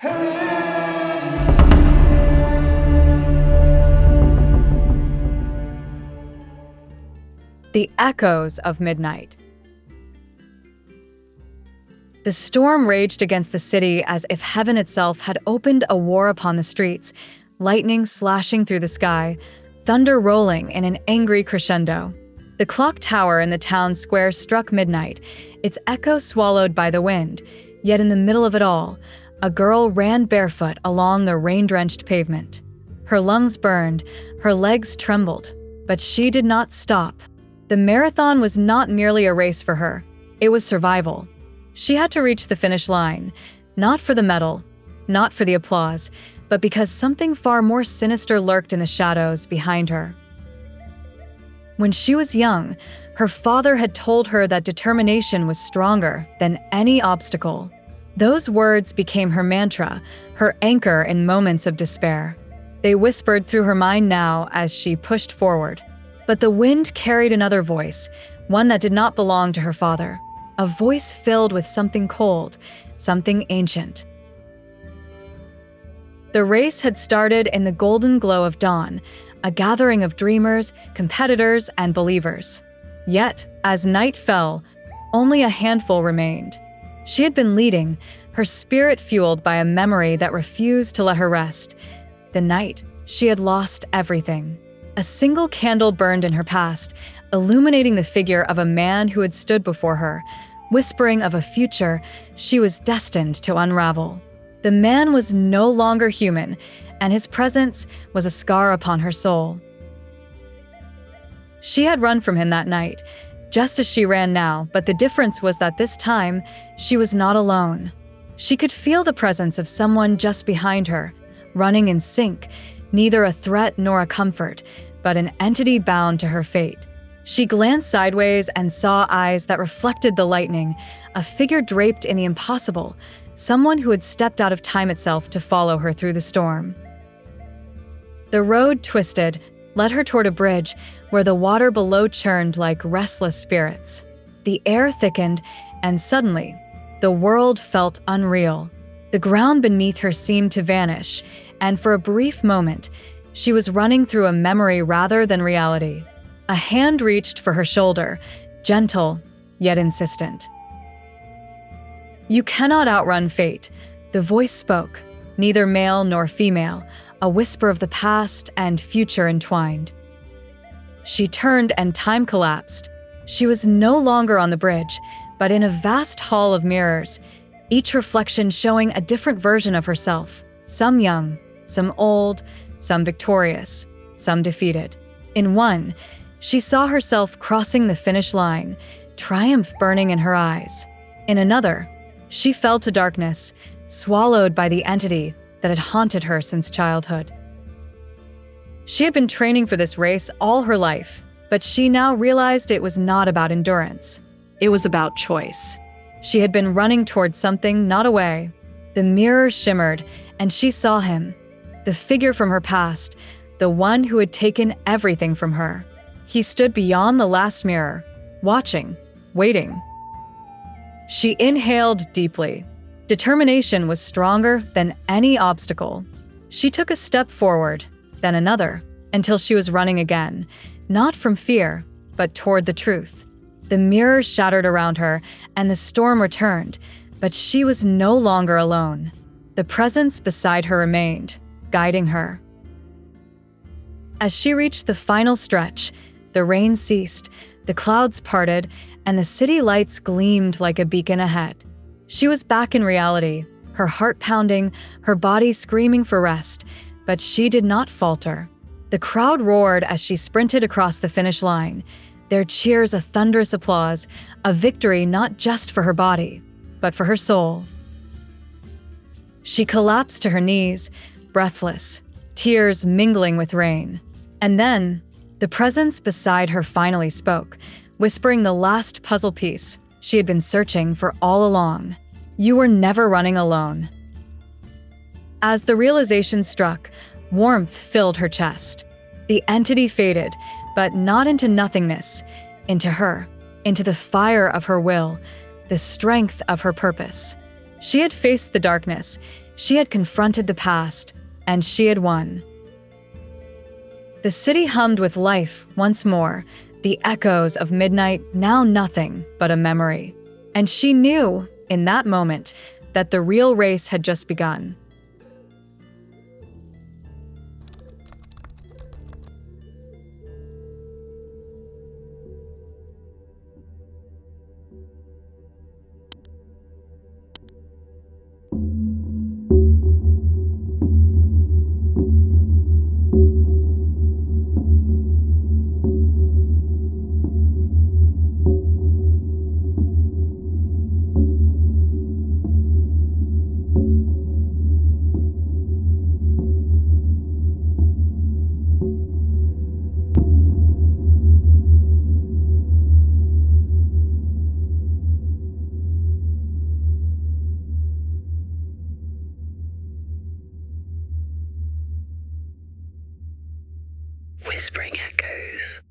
The echoes of midnight. The storm raged against the city as if heaven itself had opened a war upon the streets, lightning slashing through the sky, thunder rolling in an angry crescendo. The clock tower in the town square struck midnight, its echo swallowed by the wind, yet in the middle of it all, a girl ran barefoot along the rain-drenched pavement. Her lungs burned, her legs trembled, but she did not stop. The marathon was not merely a race for her, it was survival. She had to reach the finish line, not for the medal, not for the applause, but because something far more sinister lurked in the shadows behind her. When she was young, her father had told her that determination was stronger than any obstacle. Those words became her mantra, her anchor in moments of despair. They whispered through her mind now as she pushed forward. But the wind carried another voice, one that did not belong to her father, a voice filled with something cold, something ancient. The race had started in the golden glow of dawn, a gathering of dreamers, competitors, and believers. Yet, as night fell, only a handful remained. She had been leading, her spirit fueled by a memory that refused to let her rest. The night she had lost everything. A single candle burned in her past, illuminating the figure of a man who had stood before her, whispering of a future she was destined to unravel. The man was no longer human, and his presence was a scar upon her soul. She had run from him that night, just as she ran now, but the difference was that this time, she was not alone. She could feel the presence of someone just behind her, running in sync, neither a threat nor a comfort, but an entity bound to her fate. She glanced sideways and saw eyes that reflected the lightning, a figure draped in the impossible, someone who had stepped out of time itself to follow her through the storm. The road twisted, led her toward a bridge where the water below churned like restless spirits. The air thickened, and suddenly, the world felt unreal. The ground beneath her seemed to vanish, and for a brief moment, she was running through a memory rather than reality. A hand reached for her shoulder, gentle yet insistent. "You cannot outrun fate," the voice spoke, neither male nor female, a whisper of the past and future entwined. She turned and time collapsed. She was no longer on the bridge, but in a vast hall of mirrors, each reflection showing a different version of herself, some young, some old, some victorious, some defeated. In one, she saw herself crossing the finish line, triumph burning in her eyes. In another, she fell to darkness, swallowed by the entity that had haunted her since childhood. She had been training for this race all her life, but she now realized it was not about endurance. It was about choice. She had been running towards something, not away. The mirror shimmered, and she saw him, the figure from her past, the one who had taken everything from her. He stood beyond the last mirror, watching, waiting. She inhaled deeply. Determination was stronger than any obstacle. She took a step forward, then another, until she was running again, not from fear, but toward the truth. The mirror shattered around her, and the storm returned, but she was no longer alone. The presence beside her remained, guiding her. As she reached the final stretch, the rain ceased, the clouds parted, and the city lights gleamed like a beacon ahead. She was back in reality, her heart pounding, her body screaming for rest, but she did not falter. The crowd roared as she sprinted across the finish line, their cheers a thunderous applause, a victory not just for her body, but for her soul. She collapsed to her knees, breathless, tears mingling with rain. And then, the presence beside her finally spoke, whispering the last puzzle piece she had been searching for all along. "You were never running alone." As the realization struck, warmth filled her chest. The entity faded, but not into nothingness, into her, into the fire of her will, the strength of her purpose. She had faced the darkness. She had confronted the past, and she had won. The city hummed with life once more, the echoes of midnight now nothing but a memory. And she knew, in that moment, that the real race had just begun. Whispering echoes.